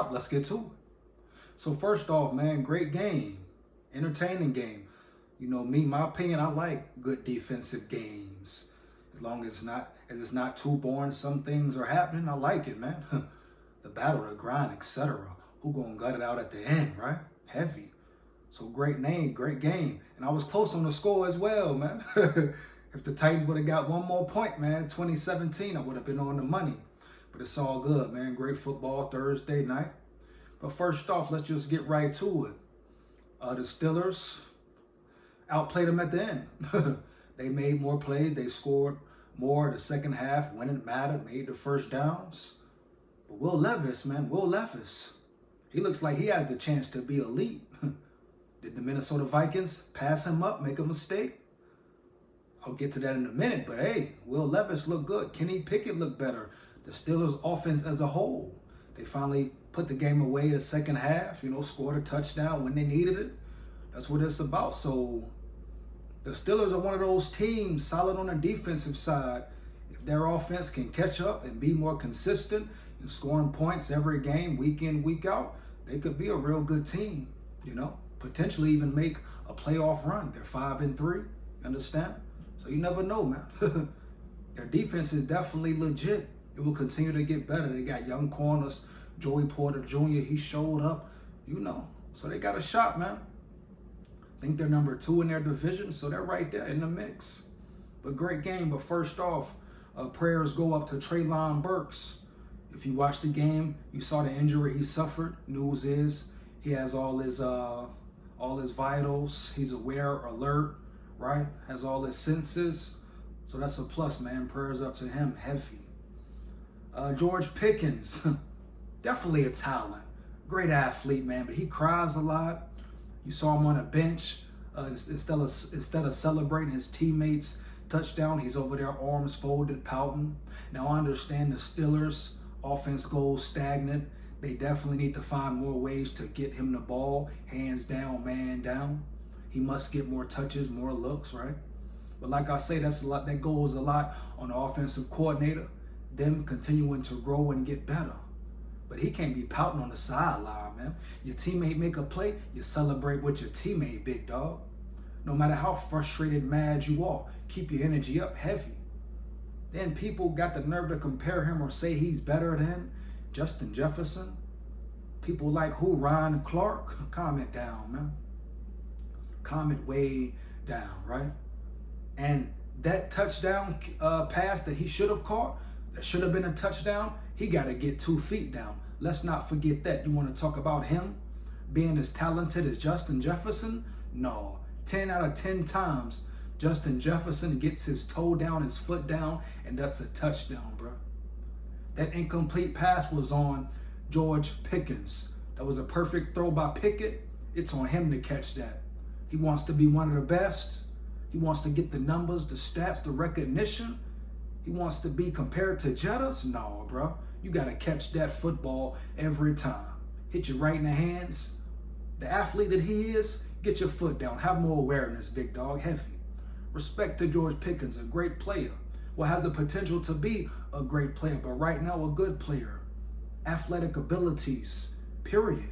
up, let's get to it. So first off, man, great game, entertaining game. You know me, my opinion, I like good defensive games. As long as it's not too boring, some things are happening, I like it, man. The battle, the grind, etc. Who gonna gut it out at the end, right? Heavy. So great name, great game. And I was close on the score as well, man. If the Titans would have got one more point, man, 2017, I would have been on the money. But it's all good, man. Great football Thursday night. But first off, let's just get right to it. The Steelers outplayed them at the end. They made more plays. They scored more the second half when it mattered, made the first downs. But Will Levis, man, Will Levis, he looks like he has the chance to be elite. Did the Minnesota Vikings pass him up, make a mistake? I'll get to that in a minute, but hey, Will Levis looked good. Kenny Pickett looked better. The Steelers offense as a whole, they finally put the game away the second half, scored a touchdown when they needed it. That's what it's about. So the Steelers are one of those teams solid on the defensive side. If their offense can catch up and be more consistent in scoring points every game, week in, week out, they could be a real good team, potentially even make a playoff run. They're 5-3, understand? So you never know, man. Their defense is definitely legit. It will continue to get better. They got young corners. Joey Porter Jr., he showed up, So they got a shot, man. I think they're number 2 in their division, so they're right there in the mix. But great game. But first off, prayers go up to Treylon Burks. If you watched the game, you saw the injury he suffered. News is he has all his vitals. He's aware, alert, right? Has all his senses. So that's a plus, man. Prayers up to him, heavy. George Pickens, definitely a talent. Great athlete, man, but he cries a lot. You saw him on a bench. Instead of celebrating his teammates' touchdown, he's over there, arms folded, pouting. Now, I understand the Steelers' offense goes stagnant. They definitely need to find more ways to get him the ball, hands down, man down. He must get more touches, more looks, right? But like I say, that's a lot. That goes a lot on the offensive coordinator, them continuing to grow and get better. But he can't be pouting on the sideline, man. Your teammate make a play, you celebrate with your teammate, big dog. No matter how frustrated, mad you are, keep your energy up, heavy. Then people got the nerve to compare him or say he's better than Justin Jefferson. People like who? Ryan Clark? Comment down, man. Comment way down, right? And that touchdown pass that he should have caught, that should have been a touchdown, he got to get 2 feet down. Let's not forget that. You want to talk about him being as talented as Justin Jefferson? No. 10 out of 10 times, Justin Jefferson gets his toe down, his foot down, and that's a touchdown, bro. That incomplete pass was on George Pickens. That was a perfect throw by Pickett. It's on him to catch that. He wants to be one of the best. He wants to get the numbers, the stats, the recognition. He wants to be compared to Jettas? No, bro. You got to catch that football every time. Hit you right in the hands. The athlete that he is, get your foot down. Have more awareness, big dog, heavy. Respect to George Pickens, a great player. Well, has the potential to be a great player, but right now a good player. Athletic abilities, period.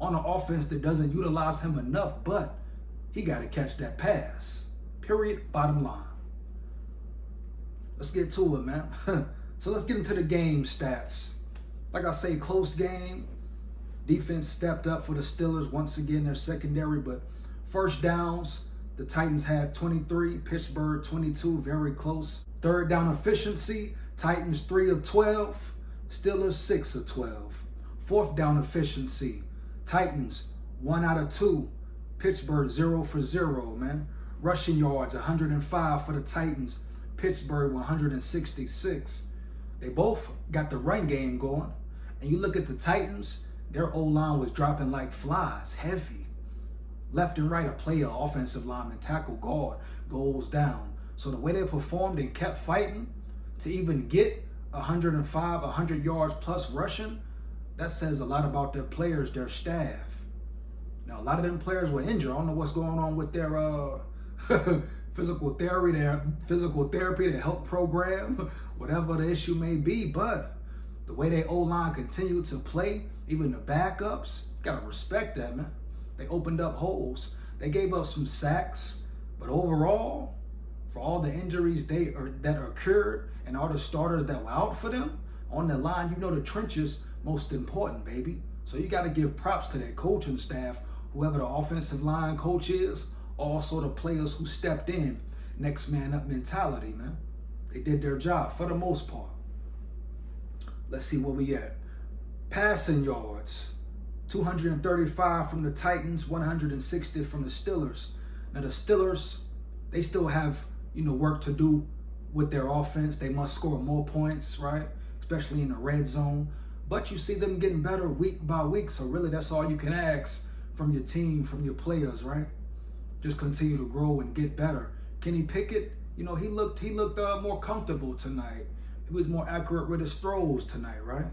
On an offense that doesn't utilize him enough, but he got to catch that pass. Period, bottom line. Let's get to it, man. So let's get into the game stats. Like I say, close game. Defense stepped up for the Steelers. Once again, their secondary. But first downs, the Titans had 23, Pittsburgh 22, very close. Third down efficiency, Titans 3 of 12, Steelers 6 of 12. Fourth down efficiency, Titans 1 out of 2, Pittsburgh 0 for 0, man. Rushing yards, 105 for the Titans, Pittsburgh 166. They both got the run game going. And you look at the Titans, their O-line was dropping like flies, heavy. Left and right, a player, offensive lineman, tackle, guard, goes down. So the way they performed and kept fighting to even get 105, 100 yards plus rushing, that says a lot about their players, their staff. Now, a lot of them players were injured. I don't know what's going on with their physical therapy, their health program, whatever the issue may be. But the way their O-line continued to play Even the backups, gotta respect that, man. They opened up holes. They gave up some sacks, but overall, for all the injuries that occurred and all the starters that were out for them, on the line, you know the trenches most important, baby. So you got to give props to that coaching staff, whoever the offensive line coach is, also the players who stepped in, next man up mentality, man. They did their job for the most part. Let's see where we at. Passing yards, 235 from the Titans, 160 from the Steelers. Now the Steelers, they still have, work to do with their offense. They must score more points, right? Especially in the red zone. But you see them getting better week by week. So really that's all you can ask from your team, from your players, right? Just continue to grow and get better. Kenny Pickett, he looked more comfortable tonight. He was more accurate with his throws tonight, right?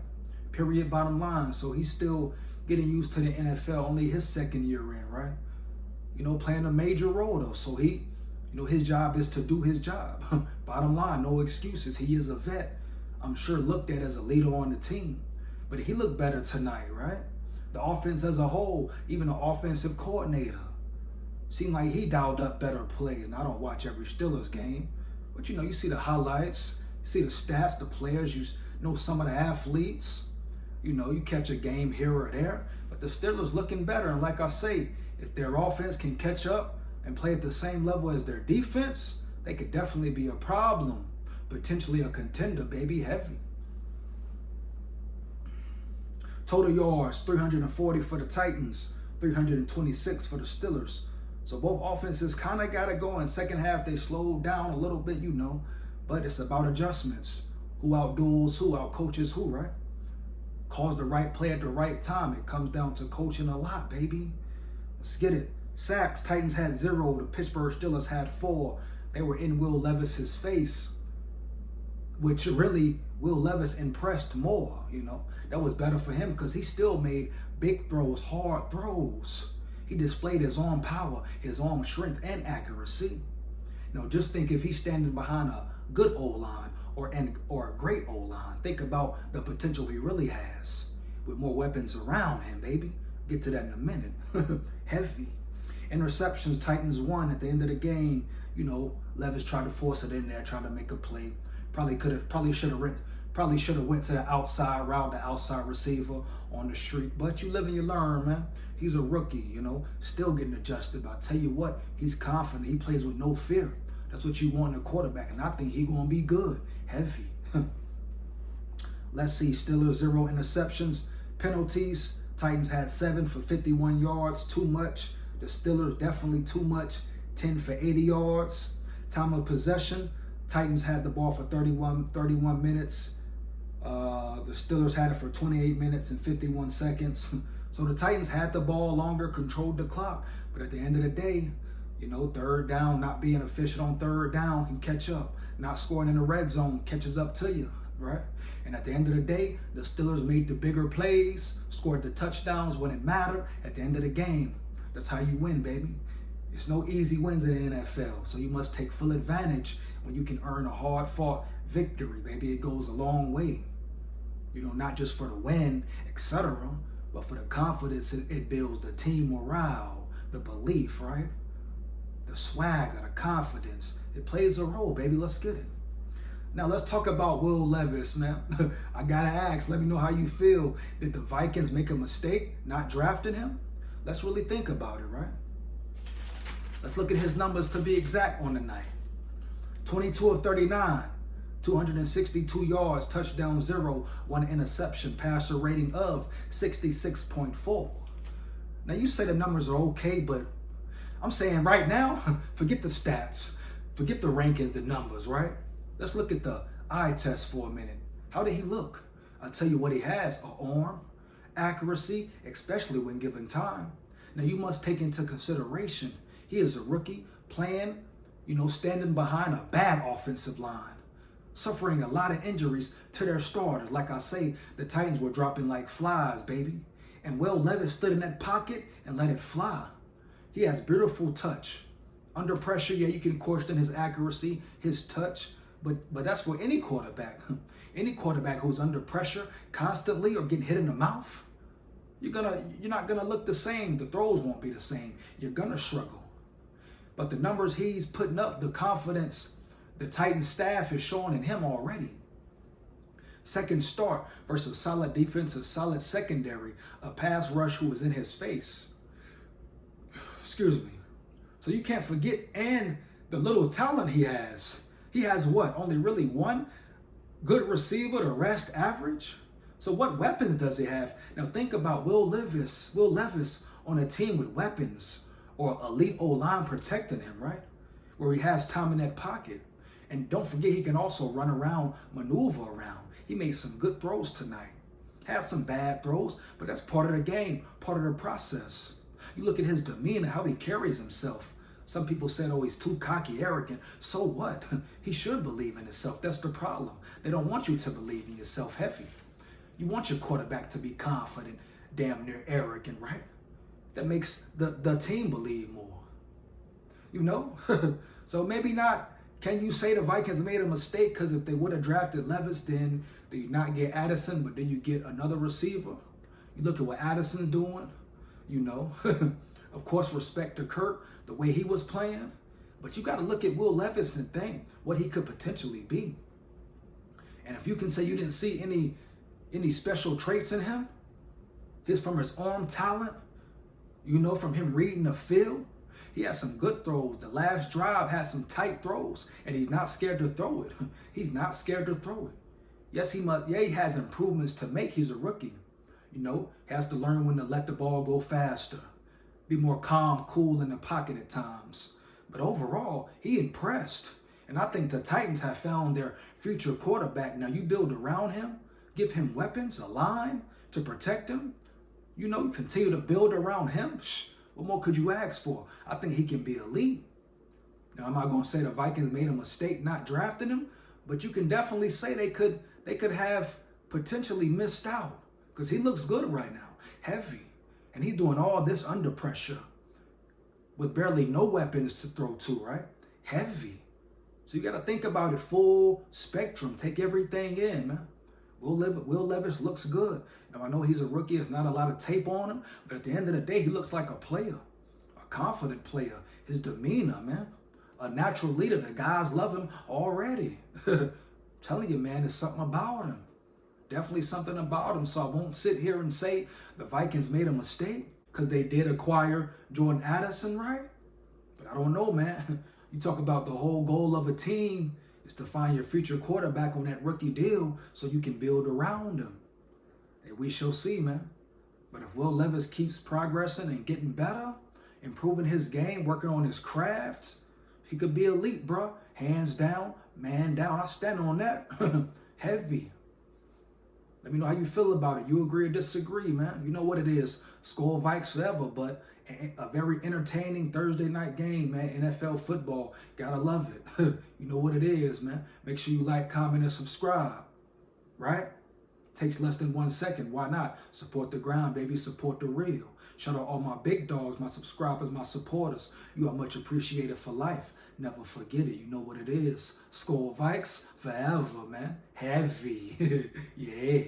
Period, bottom line. So he's still getting used to the NFL, only his second year in, right? Playing a major role though. So he, his job is to do his job. Bottom line, no excuses. He is a vet. I'm sure looked at as a leader on the team. But he looked better tonight, right? The offense as a whole, even the offensive coordinator, seemed like he dialed up better plays. And I don't watch every Steelers game, but you see the highlights, you see the stats, the players, you know some of the athletes. You catch a game here or there, but the Steelers looking better. And like I say, if their offense can catch up and play at the same level as their defense, they could definitely be a problem. Potentially a contender, baby, heavy. Total yards, 340 for the Titans, 326 for the Steelers. So both offenses kind of got it going. Second half, they slowed down a little bit, but it's about adjustments. Who outduels who, outcoaches who, right? Calls the right play at the right time. It comes down to coaching a lot, baby. Let's get it. Sacks, Titans had 0. The Pittsburgh Steelers had 4. They were in Will Levis's face, which really Will Levis impressed more, That was better for him because he still made big throws, hard throws. He displayed his arm power, his arm strength, and accuracy. Just think if he's standing behind a good O-line or a great O-line, think about the potential he really has with more weapons around him, baby. Get to that in a minute. Heavy. Interceptions, Titans won at the end of the game. Levis tried to force it in there, trying to make a play. Probably should have went to the outside route, the outside receiver on the street. But you live and you learn, man. He's a rookie, still getting adjusted. But I tell you what, he's confident. He plays with no fear. That's what you want in a quarterback. And I think he's going to be good. Heavy. Let's see. Steelers 0 interceptions. Penalties. Titans had 7 for 51 yards. Too much. The Steelers definitely too much. 10 for 80 yards. Time of possession. Titans had the ball for 31 minutes. The Steelers had it for 28 minutes and 51 seconds. So the Titans had the ball longer, controlled the clock. But at the end of the day, third down, not being efficient on third down can catch up. Not scoring in the red zone catches up to you, right? And at the end of the day, the Steelers made the bigger plays, scored the touchdowns when it mattered at the end of the game. That's how you win, baby. It's no easy wins in the NFL. So you must take full advantage when you can earn a hard-fought victory, baby. It goes a long way. Not just for the win, etc., but for the confidence it builds, the team morale, the belief, right? The swagger, the confidence. It plays a role, baby. Let's get it. Now, let's talk about Will Levis, man. I got to ask, let me know how you feel. Did the Vikings make a mistake not drafting him? Let's really think about it, right? Let's look at his numbers to be exact on the night. 22 of 39, 262 yards, touchdown 0, 1 interception, passer rating of 66.4. Now you say the numbers are okay, but I'm saying right now, forget the stats, forget the rankings, the numbers, right? Let's look at the eye test for a minute. How did he look? I'll tell you what he has, an arm, accuracy, especially when given time. Now you must take into consideration, he is a rookie playing, standing behind a bad offensive line, suffering a lot of injuries to their starters. Like I say, the Titans were dropping like flies, baby. And Will Levis stood in that pocket and let it fly. He has beautiful touch. Under pressure, yeah, you can question his accuracy, his touch, but that's for any quarterback. Any quarterback who's under pressure constantly or getting hit in the mouth, you're not gonna look the same. The throws won't be the same. You're gonna struggle. But the numbers he's putting up, the confidence the Titans staff is showing in him already. Second start versus solid defense, a solid secondary, a pass rush who was in his face. Excuse me. So you can't forget, and the little talent he has. He has what? Only really one good receiver to rest average? So what weapons does he have? Now think about Will Levis on a team with weapons or elite O-line protecting him, right? Where he has time in that pocket. And don't forget, he can also run around, maneuver around. He made some good throws tonight. Had some bad throws, but that's part of the game, part of the process. You look at his demeanor, how he carries himself. Some people said, oh, he's too cocky, arrogant. So what? He should believe in himself. That's the problem. They don't want you to believe in yourself heavy. You want your quarterback to be confident, damn near arrogant, right? That makes the team believe more. You know? So maybe not, can you say the Vikings made a mistake? Because if they would have drafted Levis, then you not get Addison, but then you get another receiver. You look at what Addison's doing, you know. Of course, respect to Kirk, the way he was playing. But you got to look at Will Levis and think what he could potentially be. And if you can say you didn't see any special traits in him, from his arm talent, you know, from him reading the field, he has some good throws. The last drive had some tight throws, and he's not scared to throw it. He's not scared to throw it. Yes, he has improvements to make. He's a rookie. You know, has to learn when to let the ball go faster. Be more calm, cool in the pocket at times. But overall, he impressed. And I think the Titans have found their future quarterback. Now, you build around him, give him weapons, a line to protect him. You know, continue to build around him. What more could you ask for? I think he can be elite. Now, I'm not going to say the Vikings made a mistake not drafting him, but you can definitely say they could have potentially missed out because he looks good right now, heavy. And he's doing all this under pressure with barely no weapons to throw to, right? Heavy. So you got to think about it full spectrum. Take everything in, man. Will Levis looks good. Now, I know he's a rookie. There's not a lot of tape on him. But at the end of the day, he looks like a player, a confident player. His demeanor, man. A natural leader. The guys love him already. Telling you, man, there's something about him. Definitely something about him. So I won't sit here and say the Vikings made a mistake because they did acquire Jordan Addison, right? But I don't know, man. You talk about the whole goal of a team is to find your future quarterback on that rookie deal so you can build around him. And we shall see, man. But if Will Levis keeps progressing and getting better, improving his game, working on his craft, he could be elite, bro. Hands down, man down. I stand on that. Heavy. Let me know how you feel about it. You agree or disagree, man. You know what it is. SKOL Vikes forever, but a very entertaining Thursday night game, man. NFL football. Gotta love it. You know what it is, man. Make sure you like, comment, and subscribe. Right? Takes less than 1 second. Why not? Support the grind, baby. Support the real. Shout out all my big dogs, my subscribers, my supporters. You are much appreciated for life. Never forget it. You know what it is. SKOL Vikes forever, man. Heavy. Yeah.